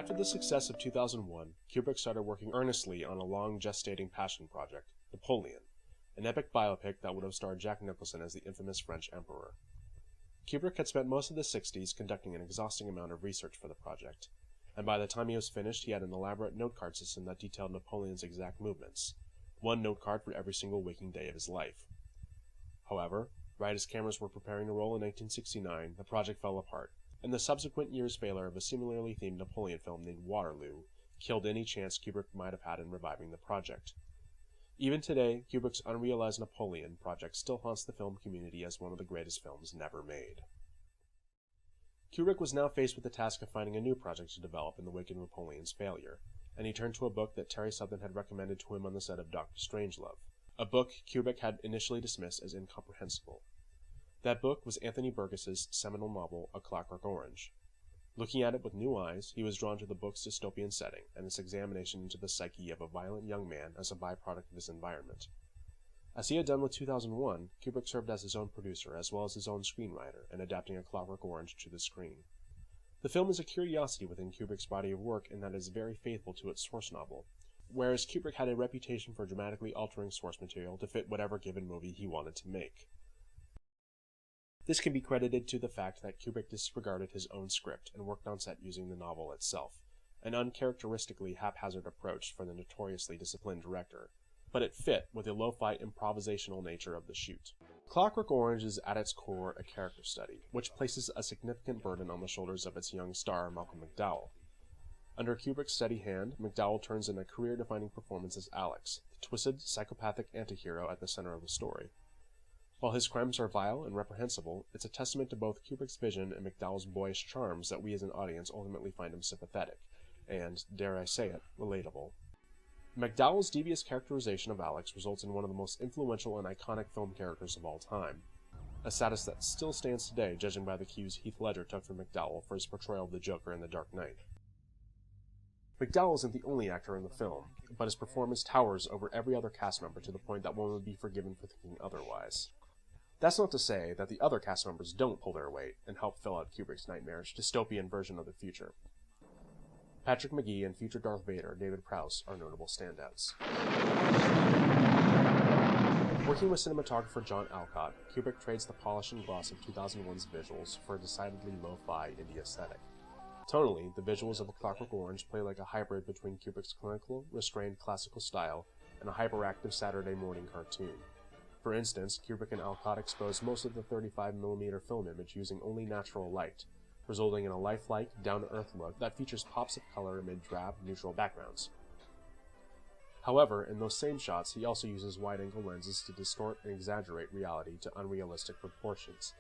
After the success of 2001, Kubrick started working earnestly on a long-gestating passion project, Napoleon, an epic biopic that would have starred Jack Nicholson as the infamous French emperor. Kubrick had spent most of the 60s conducting an exhausting amount of research for the project, and by the time he was finished he had an elaborate note card system that detailed Napoleon's exact movements, one note card for every single waking day of his life. However, right as cameras were preparing to roll in 1969, the project fell apart, and the subsequent year's failure of a similarly themed Napoleon film named Waterloo killed any chance Kubrick might have had in reviving the project. Even today, Kubrick's unrealized Napoleon project still haunts the film community as one of the greatest films never made. Kubrick was now faced with the task of finding a new project to develop in the wake of Napoleon's failure, and he turned to a book that Terry Southern had recommended to him on the set of Dr. Strangelove, a book Kubrick had initially dismissed as incomprehensible. That book was Anthony Burgess's seminal novel, A Clockwork Orange. Looking at it with new eyes, he was drawn to the book's dystopian setting and its examination into the psyche of a violent young man as a byproduct of his environment. As he had done with 2001, Kubrick served as his own producer as well as his own screenwriter in adapting A Clockwork Orange to the screen. The film is a curiosity within Kubrick's body of work in that it is very faithful to its source novel, whereas Kubrick had a reputation for dramatically altering source material to fit whatever given movie he wanted to make. This can be credited to the fact that Kubrick disregarded his own script and worked on set using the novel itself, an uncharacteristically haphazard approach for the notoriously disciplined director, but it fit with the lo-fi improvisational nature of the shoot. Clockwork Orange is at its core a character study, which places a significant burden on the shoulders of its young star, Malcolm McDowell. Under Kubrick's steady hand, McDowell turns in a career-defining performance as Alex, the twisted, psychopathic antihero at the center of the story. While his crimes are vile and reprehensible, it's a testament to both Kubrick's vision and McDowell's boyish charms that we as an audience ultimately find him sympathetic, and, dare I say it, relatable. McDowell's devious characterization of Alex results in one of the most influential and iconic film characters of all time, a status that still stands today judging by the cues Heath Ledger took from McDowell for his portrayal of the Joker in The Dark Knight. McDowell isn't the only actor in the film, but his performance towers over every other cast member to the point that one would be forgiven for thinking otherwise. That's not to say that the other cast members don't pull their weight and help fill out Kubrick's nightmarish, dystopian version of the future. Patrick Magee and future Darth Vader, David Prowse, are notable standouts. Working with cinematographer John Alcott, Kubrick trades the polish and gloss of 2001's visuals for a decidedly lo-fi indie aesthetic. Tonally, the visuals of A Clockwork Orange play like a hybrid between Kubrick's clinical, restrained classical style and a hyperactive Saturday morning cartoon. For instance, Kubrick and Alcott exposed most of the 35mm film image using only natural light, resulting in a lifelike, down-to-earth look that features pops of color amid drab, neutral backgrounds. However, in those same shots, he also uses wide-angle lenses to distort and exaggerate reality to unrealistic proportions.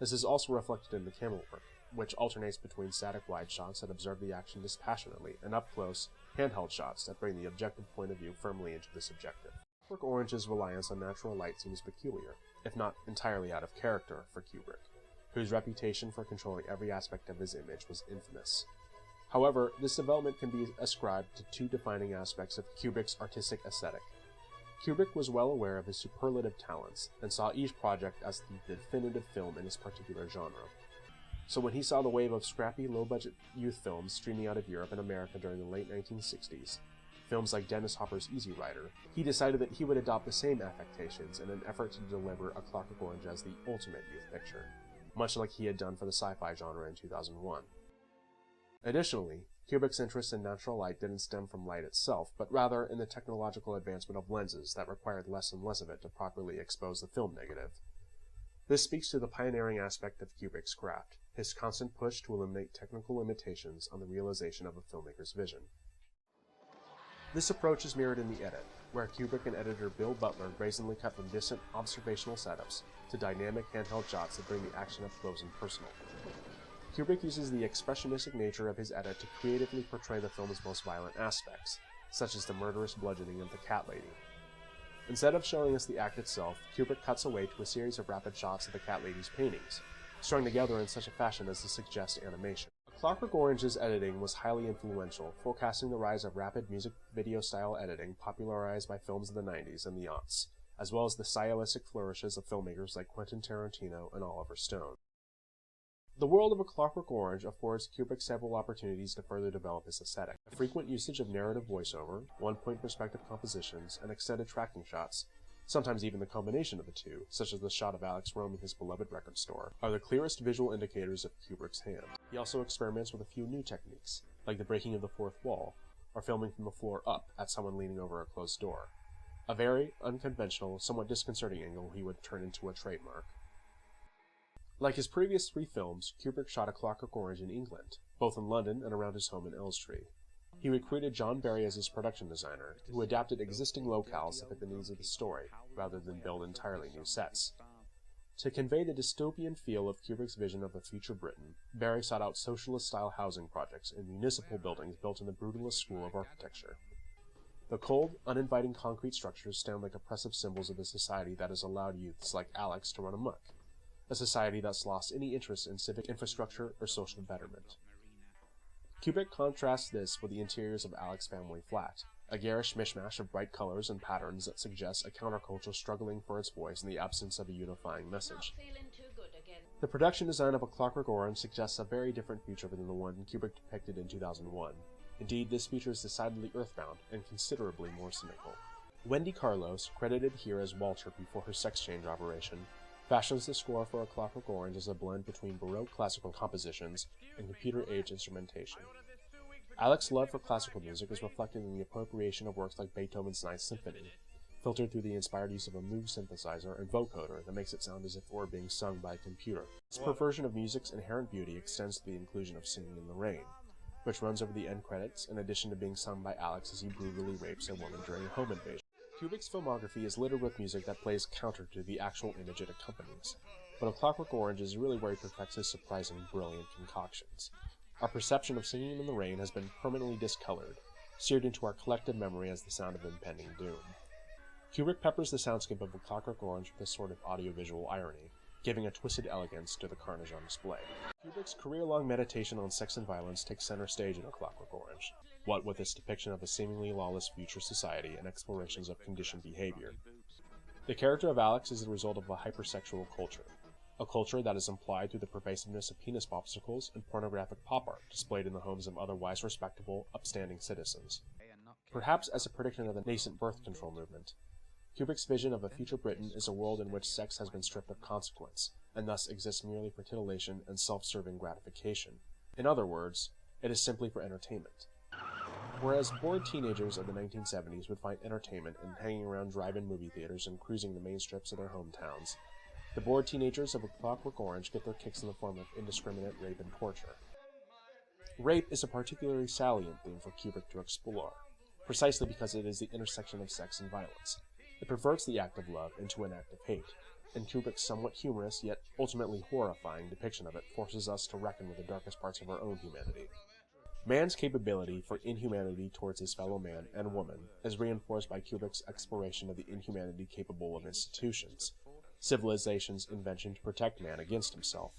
This is also reflected in the camera work, which alternates between static wide shots that observe the action dispassionately and up-close, handheld shots that bring the objective point of view firmly into the subjective. Clockwork Orange's reliance on natural light seems peculiar, if not entirely out of character, for Kubrick, whose reputation for controlling every aspect of his image was infamous. However, this development can be ascribed to two defining aspects of Kubrick's artistic aesthetic. Kubrick was well aware of his superlative talents, and saw each project as the definitive film in its particular genre. So when he saw the wave of scrappy, low-budget youth films streaming out of Europe and America during the late 1960s, films like Dennis Hopper's Easy Rider, he decided that he would adopt the same affectations in an effort to deliver A Clockwork Orange as the ultimate youth picture, much like he had done for the sci-fi genre in 2001. Additionally, Kubrick's interest in natural light didn't stem from light itself, but rather in the technological advancement of lenses that required less and less of it to properly expose the film negative. This speaks to the pioneering aspect of Kubrick's craft, his constant push to eliminate technical limitations on the realization of a filmmaker's vision. This approach is mirrored in the edit, where Kubrick and editor Bill Butler brazenly cut from distant observational setups to dynamic handheld shots that bring the action up close and personal. Kubrick uses the expressionistic nature of his edit to creatively portray the film's most violent aspects, such as the murderous bludgeoning of the cat lady. Instead of showing us the act itself, Kubrick cuts away to a series of rapid shots of the cat lady's paintings, strung together in such a fashion as to suggest animation. Clockwork Orange's editing was highly influential, forecasting the rise of rapid music video-style editing popularized by films of the 90s and the aughts, as well as the stylistic flourishes of filmmakers like Quentin Tarantino and Oliver Stone. The world of A Clockwork Orange affords Kubrick several opportunities to further develop his aesthetic. A frequent usage of narrative voiceover, one-point perspective compositions, and extended tracking shots, sometimes even the combination of the two, such as the shot of Alex roaming his beloved record store, are the clearest visual indicators of Kubrick's hand. He also experiments with a few new techniques, like the breaking of the fourth wall, or filming from the floor up at someone leaning over a closed door. A very unconventional, somewhat disconcerting angle he would turn into a trademark. Like his previous 3 films, Kubrick shot A Clockwork Orange in England, both in London and around his home in Elstree. He recruited John Barry as his production designer, who adapted existing locales to fit the needs of the story, rather than build entirely new sets. To convey the dystopian feel of Kubrick's vision of a future Britain, Barry sought out socialist-style housing projects in municipal buildings built in the brutalist school of architecture. The cold, uninviting concrete structures stand like oppressive symbols of a society that has allowed youths like Alex to run amok, a society that's lost any interest in civic infrastructure or social betterment. Kubrick contrasts this with the interiors of Alex's family flat, a garish mishmash of bright colors and patterns that suggests a counterculture struggling for its voice in the absence of a unifying message. The production design of A Clockwork Orange suggests a very different future than the one Kubrick depicted in 2001. Indeed, this future is decidedly earthbound and considerably more cynical. Wendy Carlos, credited here as Walter before her sex change operation, fashions the score for A Clockwork Orange as a blend between Baroque classical compositions and computer-age instrumentation. Alex's love for classical music is reflected in the appropriation of works like Beethoven's Ninth Symphony, filtered through the inspired use of a Moog synthesizer and vocoder that makes it sound as if it were being sung by a computer. This perversion of music's inherent beauty extends to the inclusion of Singing in the Rain, which runs over the end credits in addition to being sung by Alex as he brutally rapes a woman during a home invasion. Kubrick's filmography is littered with music that plays counter to the actual image it accompanies, but A Clockwork Orange is really where he perfects his surprising, brilliant concoctions. Our perception of Singing in the Rain has been permanently discolored, seared into our collective memory as the sound of impending doom. Kubrick peppers the soundscape of A Clockwork Orange with a sort of audiovisual irony, giving a twisted elegance to the carnage on display. Kubrick's career-long meditation on sex and violence takes center stage in A Clockwork Orange, what with its depiction of a seemingly lawless future society and explorations of conditioned behavior. The character of Alex is the result of a hypersexual culture, a culture that is implied through the pervasiveness of penis popsicles and pornographic pop art displayed in the homes of otherwise respectable, upstanding citizens. Perhaps as a prediction of the nascent birth control movement, Kubrick's vision of a future Britain is a world in which sex has been stripped of consequence, and thus exists merely for titillation and self-serving gratification. In other words, it is simply for entertainment. Whereas bored teenagers of the 1970s would find entertainment in hanging around drive-in movie theaters and cruising the main strips of their hometowns, the bored teenagers of A Clockwork Orange get their kicks in the form of indiscriminate rape and torture. Rape is a particularly salient theme for Kubrick to explore, precisely because it is the intersection of sex and violence. It perverts the act of love into an act of hate, and Kubrick's somewhat humorous yet ultimately horrifying depiction of it forces us to reckon with the darkest parts of our own humanity. Man's capability for inhumanity towards his fellow man and woman is reinforced by Kubrick's exploration of the inhumanity capable of institutions, civilization's invention to protect man against himself.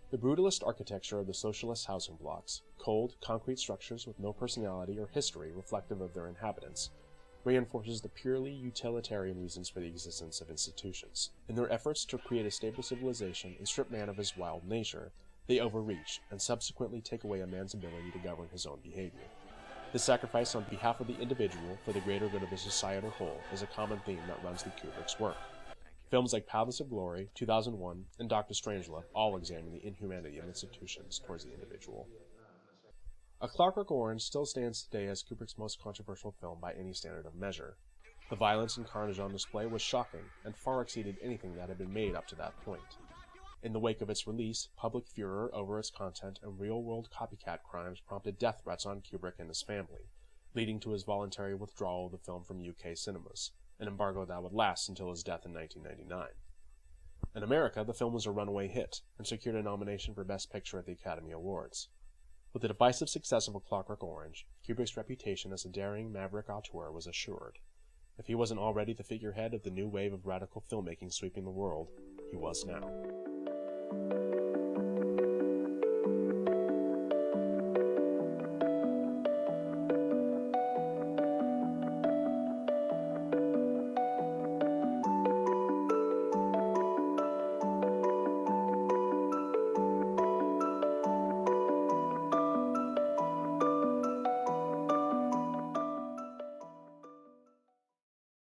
The brutalist architecture of the socialist housing blocks, cold, concrete structures with no personality or history reflective of their inhabitants, reinforces the purely utilitarian reasons for the existence of institutions. In their efforts to create a stable civilization and strip man of his wild nature, they overreach and subsequently take away a man's ability to govern his own behavior. The sacrifice on behalf of the individual for the greater good of the societal whole is a common theme that runs through Kubrick's work. Films like Palace of Glory, 2001, and Dr. Strangelove all examine the inhumanity of institutions towards the individual. A Clockwork Orange still stands today as Kubrick's most controversial film by any standard of measure. The violence and carnage on display was shocking, and far exceeded anything that had been made up to that point. In the wake of its release, public furor over its content and real-world copycat crimes prompted death threats on Kubrick and his family, leading to his voluntary withdrawal of the film from UK cinemas, an embargo that would last until his death in 1999. In America, the film was a runaway hit, and secured a nomination for Best Picture at the Academy Awards. With the divisive success of A Clockwork Orange, Kubrick's reputation as a daring, maverick auteur was assured. If he wasn't already the figurehead of the new wave of radical filmmaking sweeping the world, he was now.